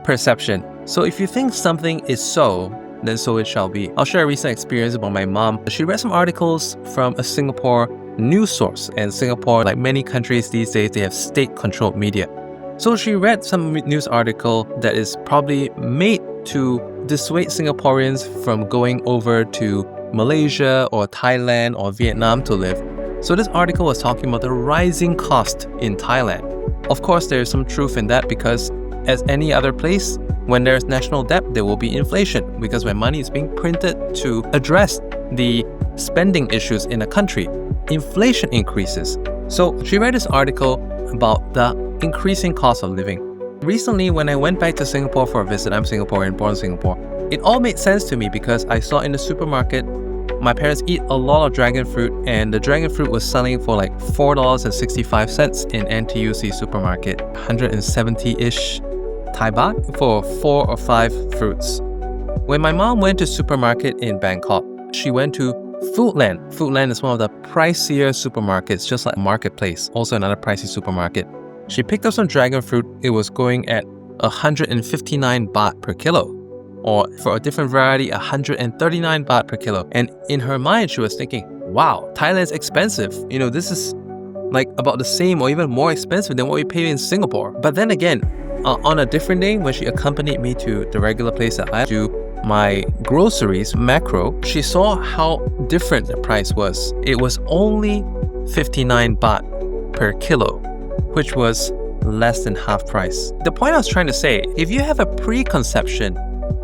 perception. So if you think something is so, then so it shall be. I'll share a recent experience about my mom. She read some articles from a Singapore news source, and Singapore, like many countries these days, they have state-controlled media. So she read some news article that is probably made to dissuade Singaporeans from going over to Malaysia or Thailand or Vietnam to live. So this article was talking about the rising cost in Thailand. Of course, there is some truth in that because as any other place, when there's national debt, there will be inflation because when money is being printed to address the spending issues in a country, inflation increases. So she read this article about the increasing cost of living. Recently, when I went back to Singapore for a visit, I'm Singaporean, born in Singapore, it all made sense to me because I saw in the supermarket, my parents eat a lot of dragon fruit, and the dragon fruit was selling for like $4.65 in NTUC supermarket, 170-ish Thai baht for 4 or 5 fruits. When my mom went to supermarket in Bangkok, she went to Foodland. Foodland is one of the pricier supermarkets, just like Marketplace, also another pricey supermarket. She picked up some dragon fruit. It was going at 159 baht per kilo, or for a different variety, 139 baht per kilo. And in her mind, she was thinking, wow, Thailand's expensive. You know, this is like about the same or even more expensive than what we pay in Singapore. But then again, on a different day, when she accompanied me to the regular place that I do my groceries, Macro, she saw how different the price was. It was only 59 baht per kilo, which was less than half price. The point I was trying to say, if you have a preconception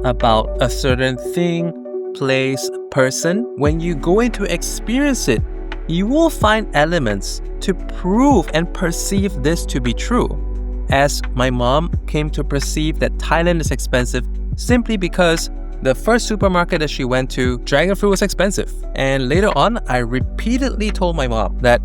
about a certain thing, place, person, when you go in to experience it, you will find elements to prove and perceive this to be true. As my mom came to perceive that Thailand is expensive simply because the first supermarket that she went to, dragon fruit was expensive. And later on, I repeatedly told my mom that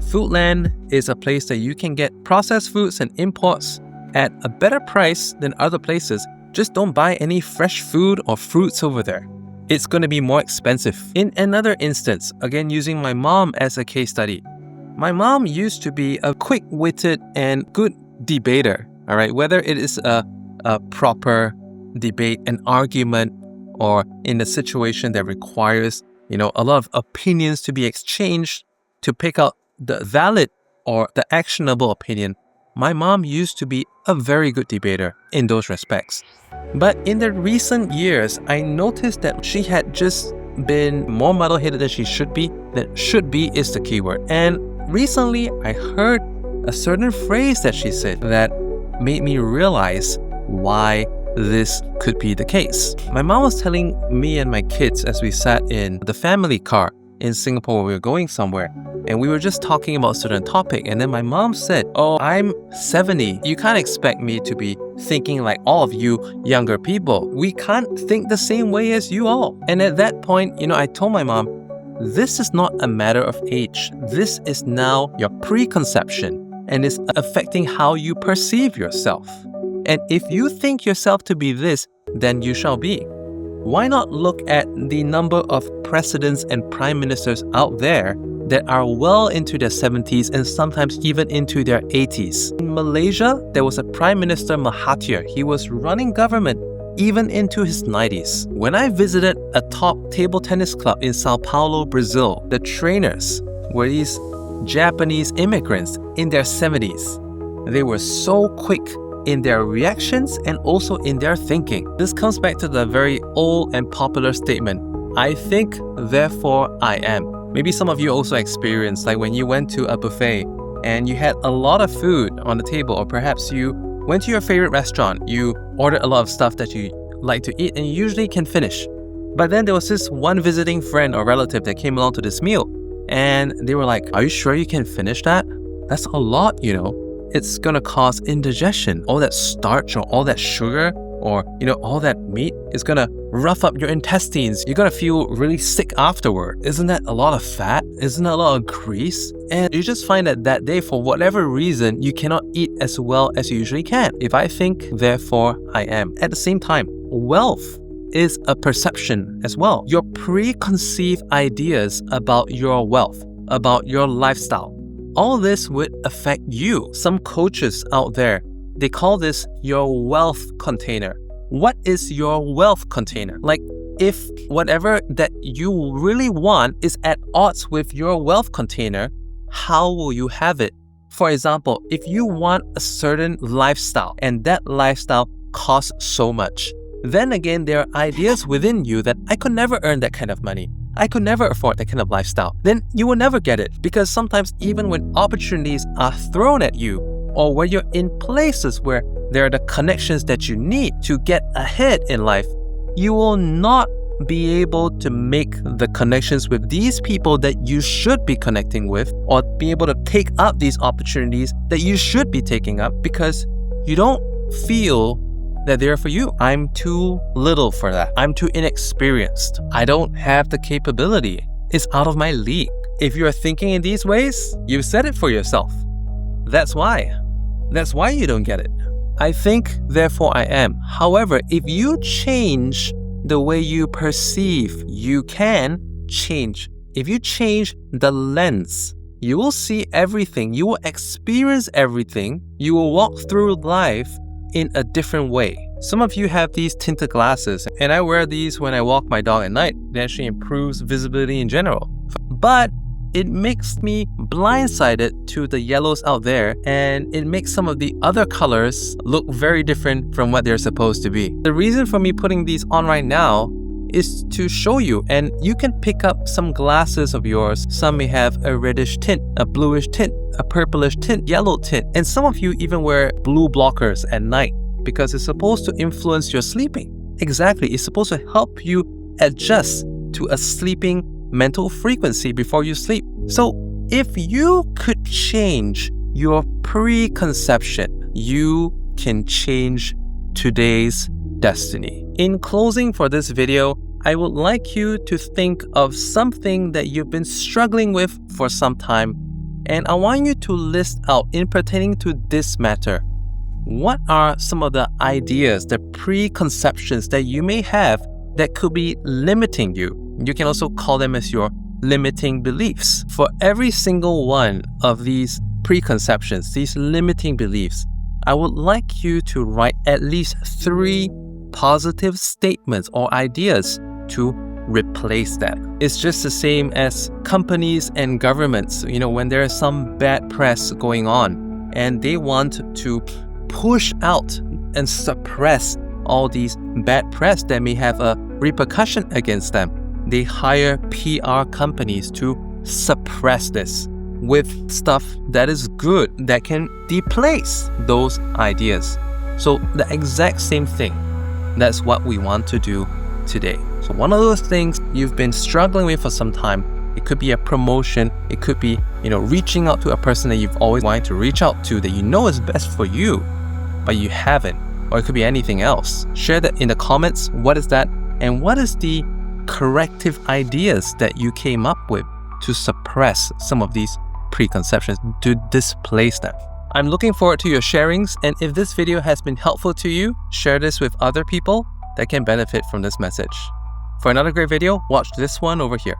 Foodland is a place that you can get processed foods and imports at a better price than other places. Just don't buy any fresh food or fruits over there. It's going to be more expensive. In another instance, again using my mom as a case study, my mom used to be a quick-witted and good debater, all right? Whether it is a proper debate, an argument, or in a situation that requires, a lot of opinions to be exchanged to pick out the valid or the actionable opinion, my mom used to be a very good debater in those respects. But in the recent years, I noticed that she had just been more muddle-headed than she should be. That should be is the keyword. And recently, I heard a certain phrase that she said that made me realize why this could be the case. My mom was telling me and my kids as we sat in the family car in Singapore when we were going somewhere, and we were just talking about a certain topic, and then my mom said, "Oh, I'm 70. You can't expect me to be thinking like all of you younger people. We can't think the same way as you all." And at that point, I told my mom, this is not a matter of age. This is now your preconception, and it's affecting how you perceive yourself. And if you think yourself to be this, then you shall be. Why not look at the number of presidents and prime ministers out there that are well into their 70s and sometimes even into their 80s? In Malaysia, there was a Prime Minister Mahathir. He was running government even into his 90s. When I visited a top table tennis club in Sao Paulo, Brazil, the trainers were these Japanese immigrants in their 70s. They were so quick in their reactions and also in their thinking. This comes back to the very old and popular statement, I think, therefore I am. Maybe some of you also experienced, like when you went to a buffet and you had a lot of food on the table, or perhaps you went to your favorite restaurant, you ordered a lot of stuff that you like to eat and you usually can finish. But then there was this one visiting friend or relative that came along to this meal and they were like, are you sure you can finish that? That's a lot, It's gonna cause indigestion. All that starch or all that sugar or, all that meat is gonna rough up your intestines. You're gonna feel really sick afterward. Isn't that a lot of fat? Isn't that a lot of grease? And you just find that day, for whatever reason, you cannot eat as well as you usually can. If I think, therefore I am. At the same time, wealth is a perception as well. Your preconceived ideas about your wealth, about your lifestyle, all this would affect you. Some coaches out there They call this your wealth container. What is your wealth container? Like, if whatever that you really want is at odds with your wealth container, how will you have it? For example, if you want a certain lifestyle and that lifestyle costs so much, then again, there are ideas within you that I could never earn that kind of money. I could never afford that kind of lifestyle. Then you will never get it, because sometimes even when opportunities are thrown at you, or when you're in places where there are the connections that you need to get ahead in life, you will not be able to make the connections with these people that you should be connecting with, or be able to take up these opportunities that you should be taking up, because you don't feel that they're for you. I'm too little for that. I'm too inexperienced. I don't have the capability. It's out of my league. If you're thinking in these ways, you've said it for yourself. That's why. That's why you don't get it. I think, therefore I am. However, if you change the way you perceive, you can change. If you change the lens, you will see everything. You will experience everything. You will walk through life in a different way. Some of you have these tinted glasses, and I wear these when I walk my dog at night. It actually improves visibility in general. But it makes me blindsided to the yellows out there, and it makes some of the other colors look very different from what they're supposed to be. The reason for me putting these on right now is to show you, and you can pick up some glasses of yours. Some may have a reddish tint, a bluish tint, a purplish tint, yellow tint, and some of you even wear blue blockers at night because it's supposed to influence your sleeping. Exactly, it's supposed to help you adjust to a sleeping mental frequency before you sleep. So if you could change your preconception, you can change today's destiny. In closing for this video, I would like you to think of something that you've been struggling with for some time, and I want you to list out, in pertaining to this matter, what are some of the ideas, the preconceptions that you may have that could be limiting you. You can also call them as your limiting beliefs. For every single one of these preconceptions, these limiting beliefs, I would like you to write at least 3 positive statements or ideas to replace that. It's just the same as companies and governments. When there is some bad press going on and they want to push out and suppress all these bad press that may have a repercussion against them, they hire PR companies to suppress this with stuff that is good, that can displace those ideas. So the exact same thing, that's what we want to do today. So one of those things you've been struggling with for some time, it could be a promotion, it could be, reaching out to a person that you've always wanted to reach out to, that you know is best for you, but you haven't, or it could be anything else. Share that in the comments. What is that? And what is the corrective ideas that you came up with to suppress some of these preconceptions, to displace them? I'm looking forward to your sharings, and if this video has been helpful to you, share this with other people that can benefit from this message. For another great video, watch this one over here.